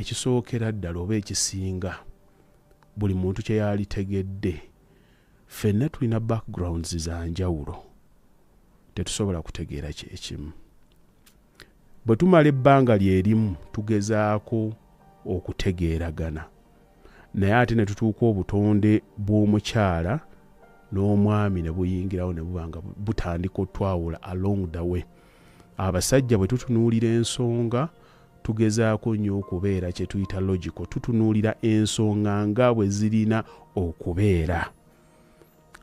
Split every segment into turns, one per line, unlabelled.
ekisookera ddala oba ekisinga buli muntu kye yali tegedde ffenna tulina backgrounds za njawulo tetusobola kutegeera kyekimu bwe tumala ebbanga lyerimu tugezaako okutegeeragana naye ate ne tutuuka obutonde bw'omukyala n'omwami ne buyingirawo ne buba nga butandika otwawula along the way. Abasajja bwe tutunuulira ensonga tugezaako nnyo okubeera kye tuyita logical, tutunuulira ensonga nga bwe zirina okubeera.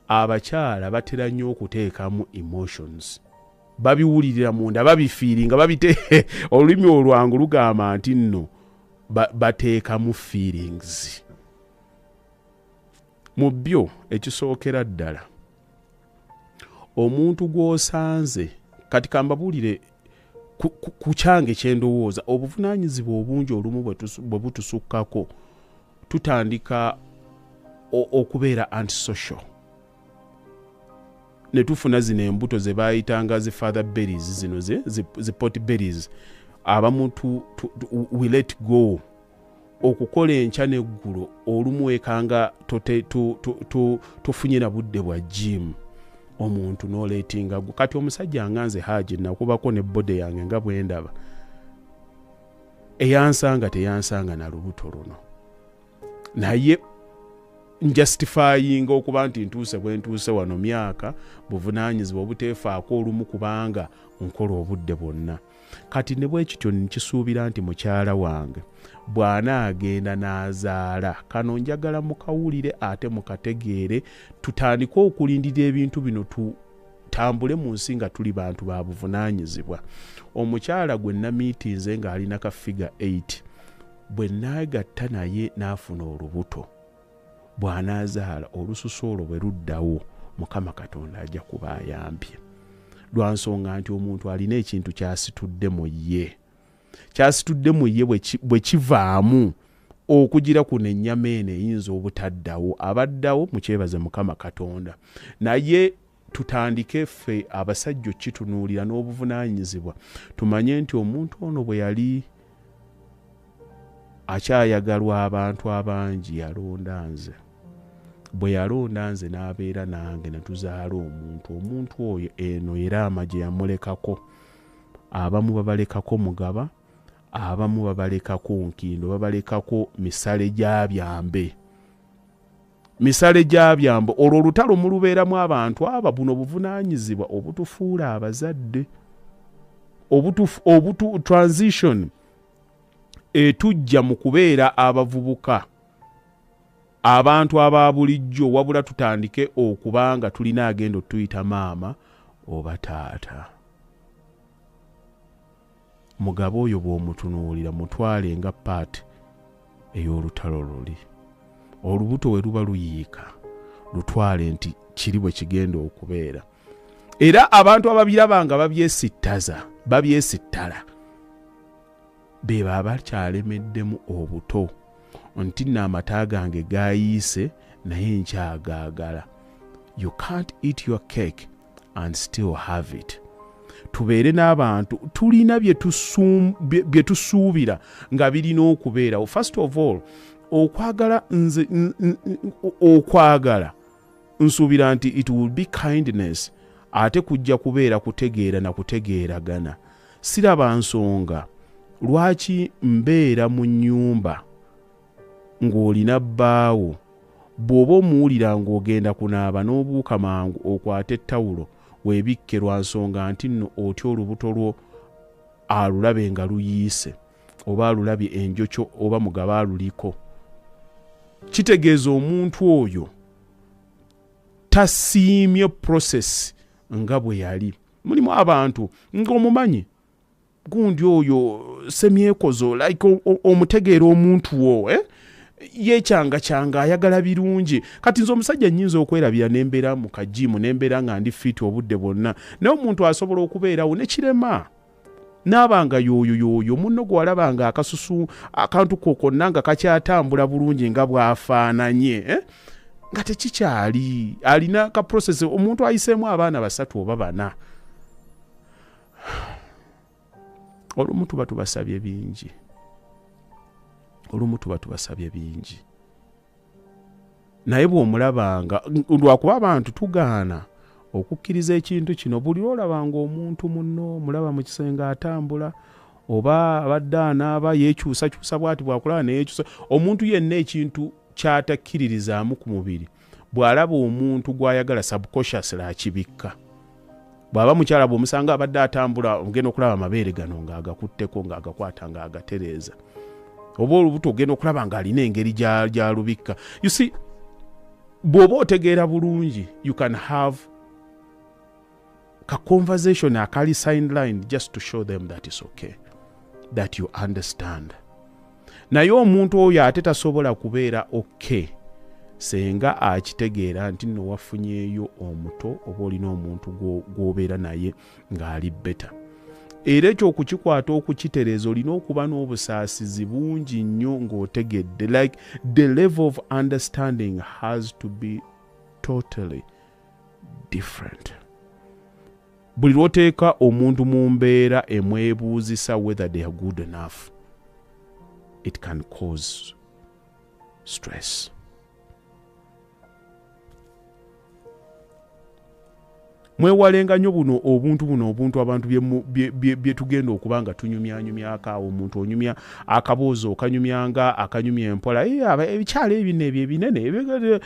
Abakyala batera nnyo okuteekamu emotions, babiwulirira munda, babifiiringa, olulimi olwangu lugamba nti nno bateekamu feelings. Mu byo ekisookera ddala omuntu gw'osanze kati kambabuulire ku kyange kye ndowooza obuvunaanyizibwa obungi olumu bwe butusukkako tutandika okubeera antisocial ne tufuna zino embuto ze baayitanga zi father berries, zino zi pot berries. Abamu we let go okukola enkya n'eggulo olumu ekanga tofunye na budde bwa gym omuntu n'oleetinga gwo. Kati omusajja nganze Haji nakubako ne bode yange nga bwe ndaba eyansanga teyansanga na lubuto luno, naye njustifying okuba nti ntuuse bwe ntuuse wano myaka buvunaanyizibwa obuteefaako olumu kubanga nkola obudde bwonna. Kati ne bwe kityo nkisuubira nti mukyala wange bw'anaagenda n'azaala kano njagala mukawulire ate mukategeere, tutandike okulindira ebintu bino tutambule mu nsi nga tuli bantu ba buvunaanyizibwa. Omukyala gwe namiitinze ng'alina ka figure 8 bwe naagatta naye n'afuna olubuto bw'anaazaala olususu olwo bwe luddawo Mukama Katonda ajja kuba ayambye, lwa nsonga nti omuntu alina ekintu kyasitudde mu ye. Kyasitudde mu ye bwe kivaamu okugira kuno ennyama eno eyinza obutaddawo, abaddawo mukyebaze Mukama Katonda. Naye tutandike ffe abasajja okitunuulira n'obuvunaanyizibwa tumanye nti omuntu ono bwe yali akyayagalwa abantu abangi yalonda nze, bwe yalonda nze n'abeera nange ne tuzaala omuntu oyo eno era amagye yamulekako. Abamu babalekako mugaba, abamu babalekako nkindo, babalekako misale gy'abyambe. Olwo olutalo mulubeeramu abantu aba buno buvunaanyizibwa obutufuula abazadde, transition etujja mu kubeera abavubuka, abantu aba bulijjo, wabula tutandike okubanga tulina agenda tuyita maama oba taata. Mugabo oyo bw'omutunuulira mutwale nga paati ey'olutalo luli. Olubuto we luba luyiika lutwale nti kiri bwe kigenda okubeera. Era abantu ababirabanga babyesittala be baba bakyalemeddemu obuto nti nno amata gange gayiise naye nkyagaagala. You can't eat your cake and still have it. Tubeere n'abantu tulina bye tusuubira nga birina okubeerawo. First of all, okwagala nsuubira nti it will be kindness, ate kujja kubeera kutegeera na kutegeeragana. Siraba nsonga lwaki mbeera mu nnyumba ng'olina bbaawo bw'oba omuwulira ng'ogenda kunaaba n'obuuka mangu okwata ettawulo weebikke lwa nsonga nti nno otya olubuto lwo alulabe nga luyiise oba alulabye enjokyo oba mugaba aluliko. Kitegeeza omuntu oyo tasiimye process nga bwe yali. Mulimu abantu ng'omumanyi gundi oyo semyekozo like omutegeera omuntu wo yekyanga ayagala birungi. Kati nze omusajja nnyinza okwerabira n'embeera mu kajimu n'embeera nga ndi fit obudde bwonna, naye omuntu asobola okubeerawo ne kirema n'abanga yoyo munno gwe walabanga akasusu akantu kokonna nga kakyatambula bulungi nga bwafaananye nga tekikyali alina ka process. Omuntu ayiseemu abaana 3 oba 4. Olumu tuba tubasabye bingi. olumu tuba tubasabye bingi naye bw'omulabanga lwakuba abantu tugaana okukkiriza ekintu kino buli lwolabanga omuntu munno mulaba mu kisenge atambula oba abadde anaaba yeekyusakyusa bw'ati bwakulaba neyeekyusa omuntu yenna ekintu kyatakkiririzaamu ku mubiri bw'alaba omuntu gw'ayagala subconsciously akibikka bw'aba mukyala bw'omusanga abadde atambula ogenda okulaba amabeere gano ng'agakutteko ng'agakwata ng'agatereeza oba olubuto ogenda okulaba ng'alina engeri gy'alubikka you see bw'oba otegeera bulungi you can have ka conversation akali sideline just to show them that it's okay that you understand naye omuntu oyo ate tasobola kubeera okay senga akitegeera nti nno wafunyeeyo omuto oba olina omuntu gw'obeera naye ng'ali beta era ekyo okukikwata okukitereeza olina okuba n'obusaasizi bungi nnyo ng'otegedde like the level of understanding has to be totally different buli lwoteeka omuntu mu mbeera emwebuuzisa whether they are good enough it can cause stress mwewalenga nnyo buno obuntu abantu bye tugenda okuba nga tunyumyanyumyako awo omuntu onyumya akaboozi okanyumyanga akanyumya empola ebikyala ebyo ebinene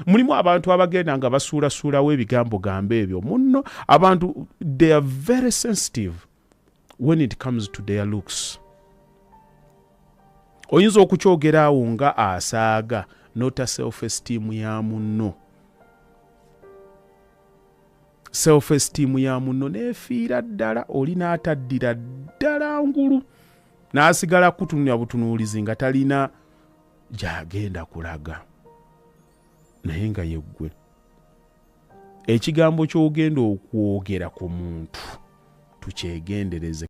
mulimu abantu abagenda nga basuulasuulawo ebigambo gamba ebyo munno abantu they are very sensitive when it comes to their looks oyinza okukyogera awo nga asaaga nota self esteem ya munno self esteem ya munno nefiira ddala oli n'ataddira ddala ngulu n'asigala kutunula butunuulizi nga talina gy'agenda kulaga naye nga yeggwe ekigambo ky'ogenda okwogera ku muntu tukyegendereze